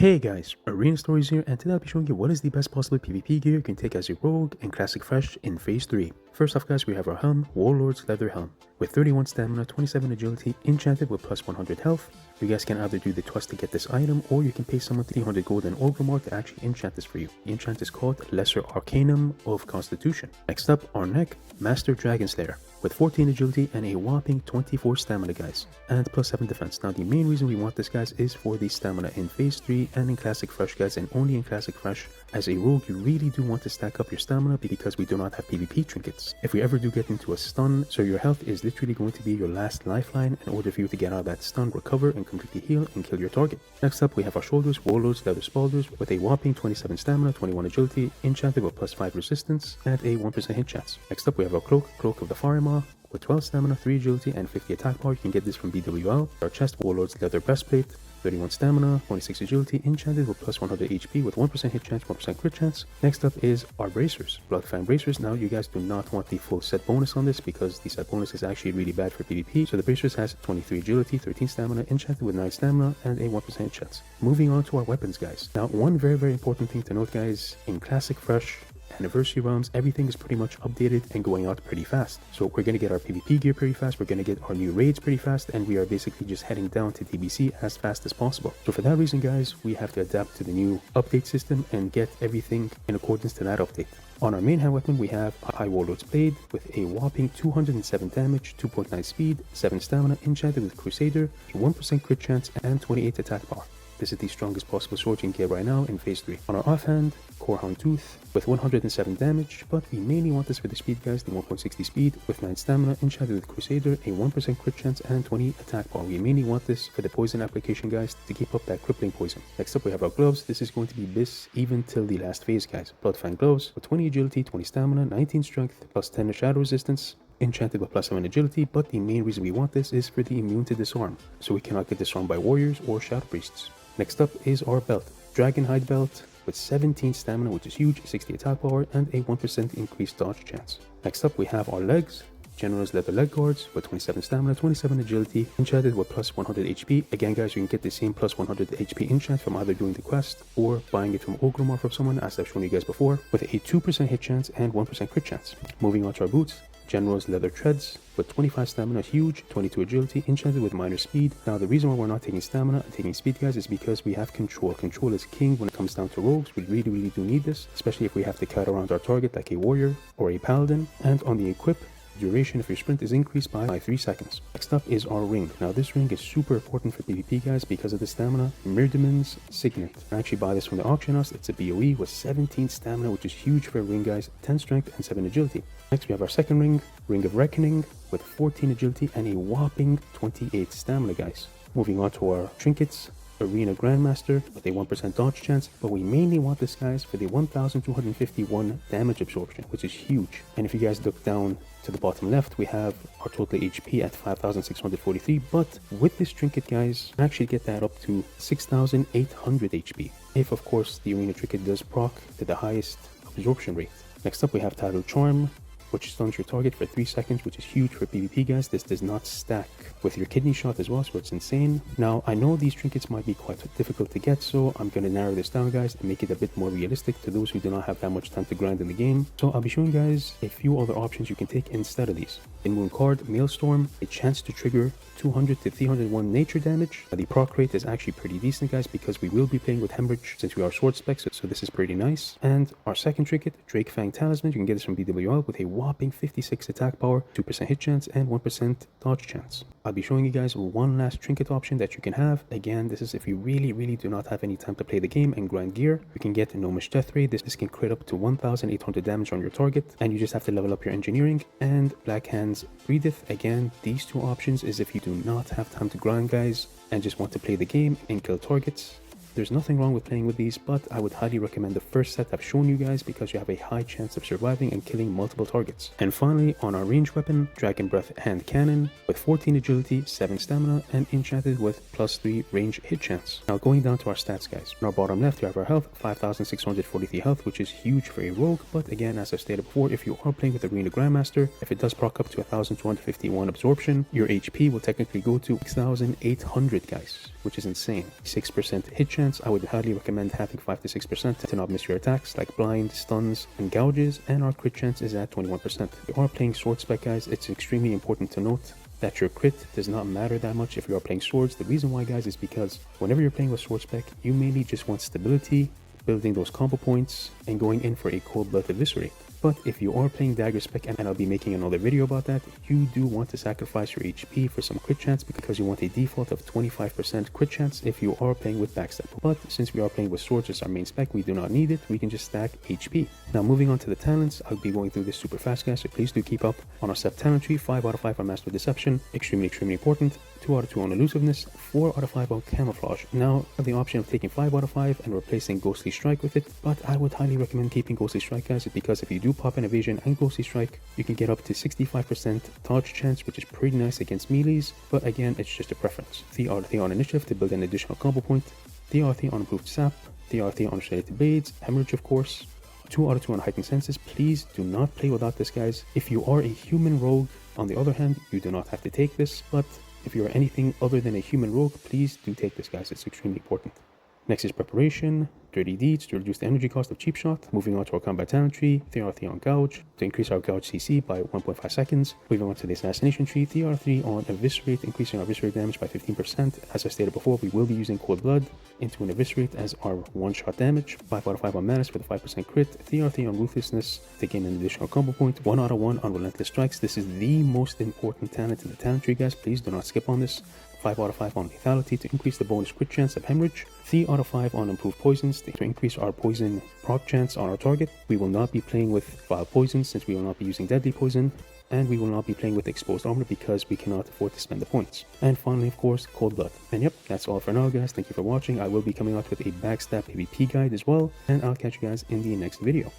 Hey guys, Arena Stories here, and today I'll be showing you what is the best possible PvP gear you can take as a rogue in Classic Fresh in Phase 3. First off guys, we have our helm, Warlord's Leather Helm. With 31 stamina, 27 agility, enchanted with plus 100 health. You guys can either do the quest to get this item, or you can pay someone 300 gold and Orgrimmar to actually enchant this for you. The enchant is called Lesser Arcanum of Constitution. Next up, our neck, Master Dragon Slayer. With 14 agility and a whopping 24 stamina guys, and plus 7 defense. Now the main reason we want this guys is for the stamina in Phase 3 and in Classic Fresh guys, and only in Classic Fresh. As a rogue, you really do want to stack up your stamina because we do not have PvP trinkets. If we ever do get into a stun, so your health is literally going to be your last lifeline in order for you to get out of that stun, recover, and completely heal and kill your target. Next up, we have our shoulders, Warlords Leather Spaulders, with a whopping 27 stamina, 21 agility, enchanted with plus 5 resistance, and a 1% hit chance. Next up, we have our cloak, Cloak of the Farimaw. With 12 stamina, 3 agility, and 50 attack power. You can get this from BWL. Our chest, Warlord's Leather Breastplate, 31 stamina, 26 agility, enchanted with plus 100 HP with 1% hit chance, 1% crit chance. Next up is our bracers, Bloodfang bracers. Now you guys do not want the full set bonus on this because the set bonus is actually really bad for PvP. So the bracers has 23 agility, 13 stamina, enchanted with 9 stamina, and a 1% hit chance. Moving on to our weapons guys. Now one very important thing to note guys, in Classic Fresh, Anniversary realms, everything is pretty much updated and going out pretty fast. So we're going to get our PvP gear pretty fast, we're going to get our new raids pretty fast, and we are basically just heading down to TBC as fast as possible. So for that reason guys, we have to adapt to the new update system and get everything in accordance to that update. On our main hand weapon, we have a High Warlord's Blade with a whopping 207 damage, 2.9 speed, 7 stamina, enchanted with Crusader, a 1% crit chance, and 28 attack power. This is the strongest possible sword you can get right now in Phase 3. On our offhand, Corehound Tooth with 107 damage, but we mainly want this for the speed guys, the 1.60 speed with 9 stamina, enchanted with Crusader, a 1% crit chance, and 20 attack power. We mainly want this for the poison application guys to keep up that crippling poison. Next up we have our gloves. This is going to be this even till the last phase guys. Bloodfang gloves with 20 agility, 20 stamina, 19 strength, plus 10 shadow resistance, enchanted with plus 7 agility, but the main reason we want this is for the immune to disarm, so we cannot get disarmed by warriors or shadow priests. Next up is our belt, Dragonhide belt with 17 stamina, which is huge, 60 attack power, and a 1% increased dodge chance. Next up we have our legs, General's Leather Leg Guards with 27 stamina, 27 agility, enchanted with plus 100 HP. Again guys, you can get the same plus 100 HP enchant from either doing the quest or buying it from Orgrimmar from someone, as I've shown you guys before, with a 2% hit chance and 1% crit chance. Moving on to our boots, General's Leather Treads with 25 stamina, huge, 22 agility, enchanted with minor speed. Now the reason why we're not taking stamina and taking speed guys is because we have control. Control is king when it comes down to rogues. We really do need this, especially if we have to cut around our target like a warrior or a paladin. And on the equip, duration of your sprint is increased by 3 seconds. Next up is our ring. Now this ring is super important for PvP guys because of the stamina. Mirdaman's Signet. I actually buy this from the auction house. It's a BOE with 17 stamina, which is huge for a ring guys, 10 strength and 7 agility. Next we have our second ring, Ring of Reckoning with 14 agility and a whopping 28 stamina guys. Moving on to our trinkets, Arena Grandmaster with a 1% dodge chance, but we mainly want this guys for the 1251 damage absorption, which is huge. And if you guys look down to the bottom left, we have our total HP at 5643, but with this trinket guys, actually get that up to 6800 HP, if of course the Arena Trinket does proc to the highest absorption rate. Next up we have Tidal Charm, which stuns your target for 3 seconds, which is huge for PvP guys. This does not stack with your kidney shot as well, so it's insane. Now I know these trinkets might be quite difficult to get, so I'm going to narrow this down guys and make it a bit more realistic to those who do not have that much time to grind in the game. So I'll be showing guys a few other options you can take instead of these. In Moon card, Maelstrom, a chance to trigger 200 to 301 nature damage. The proc rate is actually pretty decent guys because we will be playing with Hemorrhage since we are sword specs, so this is pretty nice. And our second trinket, Drakefang Talisman, you can get this from BWL with a whopping 56 attack power, 2% hit chance, and 1% dodge chance. I'll be showing you guys one last trinket option that you can have. Again, this is if you really do not have any time to play the game and grind gear. You can get a Gnomish Death Ray. This can crit up to 1800 damage on your target, and you just have to level up your engineering. And Black Hands Breatheth. Again, these two options is if you do not have time to grind guys and just want to play the game and kill targets. There's nothing wrong with playing with these, but I would highly recommend the first set I've shown you guys because you have a high chance of surviving and killing multiple targets. And finally, on our range weapon, Dragon Breath Hand Cannon with 14 agility, 7 stamina, and enchanted with plus 3 range hit chance. Now going down to our stats guys. On our bottom left, you have our health, 5643 health, which is huge for a rogue, but again, as I stated before, if you are playing with Arena Grandmaster, if it does proc up to 1251 absorption, your HP will technically go to 6800 guys, which is insane. 6% hit chance chance, I would highly recommend having 5 to 6% to not miss your attacks like blind, stuns, and gouges, and our crit chance is at 21%. If you are playing sword spec, guys, it's extremely important to note that your crit does not matter that much if you are playing swords. The reason why, guys, is because whenever you're playing with sword spec, you mainly just want stability, building those combo points, and going in for a cold blood eviscerate. But if you are playing dagger spec, and I'll be making another video about that, you do want to sacrifice your HP for some crit chance because you want a default of 25% crit chance if you are playing with backstab. But since we are playing with swords as our main spec, we do not need it. We can just stack HP. Now moving on to the talents, I'll be going through this super fast, guys, so please do keep up. On our step talent tree, 5 out of 5 on Master of Deception, extremely important. 2 out of 2 on elusiveness, 4 out of 5 on camouflage. Now I have the option of taking 5 out of 5 and replacing ghostly strike with it, but I would highly recommend keeping ghostly strike, guys, because if you do pop an evasion and ghostly strike, you can get up to 65% dodge chance, which is pretty nice against melees, but again, it's just a preference. 3 out of 3 on initiative to build an additional combo point, 3 out of 3 on improved sap, 3 out of 3 on restricted blades, hemorrhage of course, 2 out of 2 on heightened senses. Please do not play without this, guys. If you are a human rogue, on the other hand, you do not have to take this, but if you are anything other than a human rogue, please do take this, guys. It's extremely important. Next is preparation, dirty deeds to reduce the energy cost of cheap shot. Moving on to our combat talent tree, 3 out of 3 on gouge to increase our gouge CC by 1.5 seconds. Moving on to the assassination tree, 3 out of 3 on eviscerate, increasing our eviscerate damage by 15%. As I stated before, we will be using cold blood into an eviscerate as our one-shot damage. 5 out of 5 on menace for the 5% crit. 3 out of 3 on ruthlessness to gain an additional combo point. 1 out of 1 on relentless strikes. This is the most important talent in the talent tree, guys. Please do not skip on this. 5 out of 5 on lethality to increase the bonus crit chance of hemorrhage. 3 out of 5 on improved poisons to increase our poison proc chance on our target. We will not be playing with vile poison since we will not be using deadly poison, and we will not be playing with exposed armor because we cannot afford to spend the points. And finally, of course, cold blood. And yep, that's all for now, guys. Thank you for watching. I will be coming out with a backstab PvP guide as well, and I'll catch you guys in the next video.